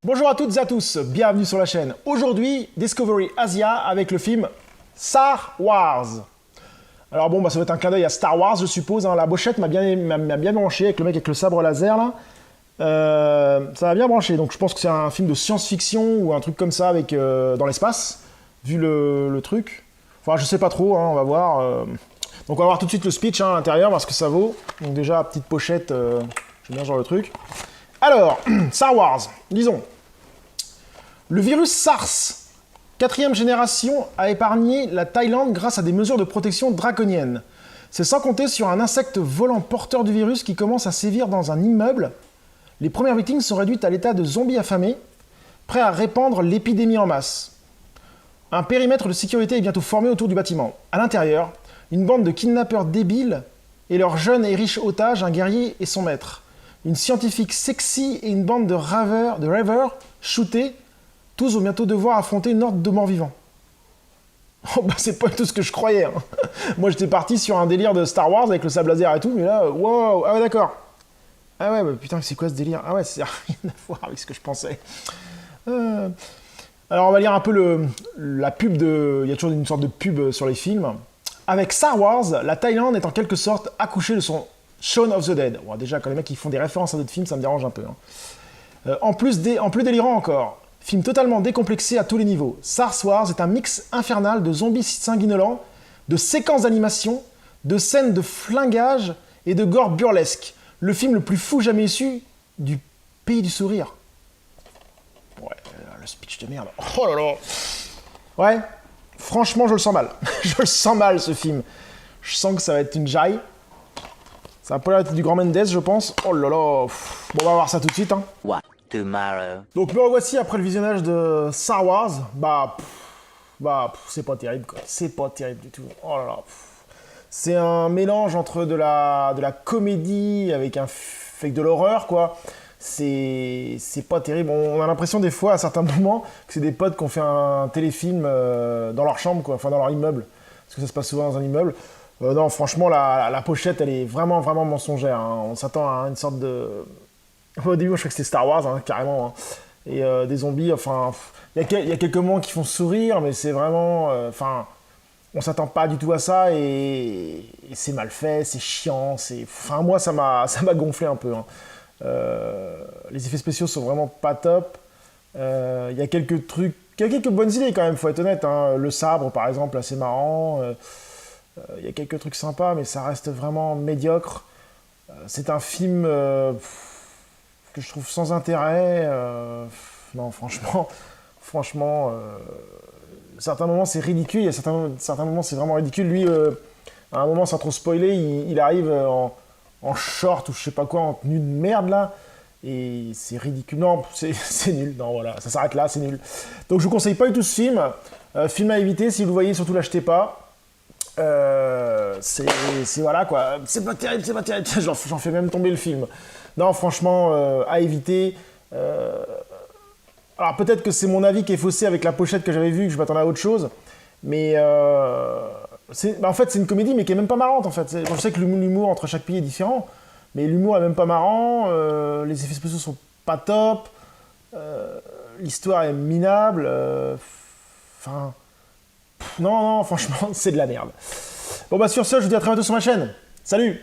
Bonjour à toutes et à tous, bienvenue sur la chaîne. Aujourd'hui, Discovery Asia avec le film Star Wars. Alors bon, ça va être un clin d'œil à Star Wars, je suppose. Hein. La bochette m'a bien branché avec le mec avec le sabre laser là. Ça m'a bien branché, donc je pense que c'est un film de science-fiction ou un truc comme ça avec dans l'espace, vu le truc. Enfin, je sais pas trop, hein, on va voir. Donc on va voir tout de suite le speech hein, à l'intérieur, voir ce que ça vaut. Donc déjà, petite pochette, j'aime bien ce genre de truc. Alors, Star Wars, disons. Le virus SARS, 4e génération, a épargné la Thaïlande grâce à des mesures de protection draconiennes. C'est sans compter sur un insecte volant porteur du virus qui commence à sévir dans un immeuble. Les premières victimes sont réduites à l'état de zombies affamés, prêts à répandre l'épidémie en masse. Un périmètre de sécurité est bientôt formé autour du bâtiment. À l'intérieur, une bande de kidnappeurs débiles et leur jeune et riche otage, un guerrier et son maître. Une scientifique sexy et une bande de ravers shootés. Tous vont bientôt devoir affronter une horde de morts-vivants. Oh bah c'est pas tout ce que je croyais. Hein. Moi j'étais parti sur un délire de Star Wars avec le sable laser et tout, mais là, wow, ah ouais d'accord. Ah ouais, bah putain, c'est quoi ce délire? Ah ouais, c'est rien à voir avec ce que je pensais. Alors on va lire un peu la pub de... Il y a toujours une sorte de pub sur les films. Avec Star Wars, la Thaïlande est en quelque sorte accouchée de son Shaun of the Dead. Bon, déjà, quand les mecs ils font des références à d'autres films, ça me dérange un peu. Hein. En plus délirant encore. Film totalement décomplexé à tous les niveaux. Star Wars est un mix infernal de zombies sanguinolents, de séquences d'animation, de scènes de flingage et de gore burlesque. Le film le plus fou jamais issu du pays du sourire. Ouais, le speech de merde. Oh là là. Ouais, franchement, je le sens mal. Je le sens mal, ce film. Je sens que ça va être une jaille. Ça va pas être du grand Mendes, je pense. Oh là là. Bon, on va voir ça tout de suite. Hein. What? Tomorrow. Donc me revoici après le visionnage de Star Wars. C'est pas terrible quoi. C'est pas terrible du tout. Oh là là. C'est un mélange entre de la comédie avec de l'horreur quoi. C'est pas terrible. On a l'impression des fois à certains moments que c'est des potes qui ont fait un téléfilm dans leur chambre quoi, enfin dans leur immeuble. Parce que ça se passe souvent dans un immeuble. Non franchement la pochette elle est vraiment mensongère. Hein. On s'attend à une sorte de... Au début, je crois que c'était Star Wars, hein, carrément. Hein. Et des zombies, enfin... Il y a quelques moments qui font sourire, mais c'est vraiment... Enfin, on s'attend pas du tout à ça, et c'est mal fait, c'est chiant, c'est... Enfin, moi, ça m'a gonflé un peu. Hein. Les effets spéciaux sont vraiment pas top. Il y a quelques trucs... Il y a quelques bonnes idées, quand même, faut être honnête. Hein. Le sabre, par exemple, assez marrant. Il y a quelques trucs sympas, mais ça reste vraiment médiocre. C'est un film... que je trouve sans intérêt. Non, franchement, certains moments c'est ridicule, il y a certains moments c'est vraiment ridicule. Lui, à un moment, sans trop spoiler, il arrive en short ou je sais pas quoi, en tenue de merde là, et c'est ridicule. Non, c'est nul. Non, voilà, ça s'arrête là, c'est nul. Donc je vous conseille pas du tout ce film. Film à éviter, si vous le voyez, surtout l'achetez pas. C'est voilà quoi, c'est pas terrible, j'en fais même tomber le film. Non, franchement, à éviter. Alors peut-être que c'est mon avis qui est faussé avec la pochette que j'avais vue, que je m'attendais à autre chose, mais en fait c'est une comédie mais qui est même pas marrante en fait. Je sais que l'humour entre chaque pays est différent, mais l'humour est même pas marrant, les effets spéciaux sont pas top, l'histoire est minable, enfin... non, franchement, c'est de la merde. Bon bah sur ce, je vous dis à très bientôt sur ma chaîne. Salut!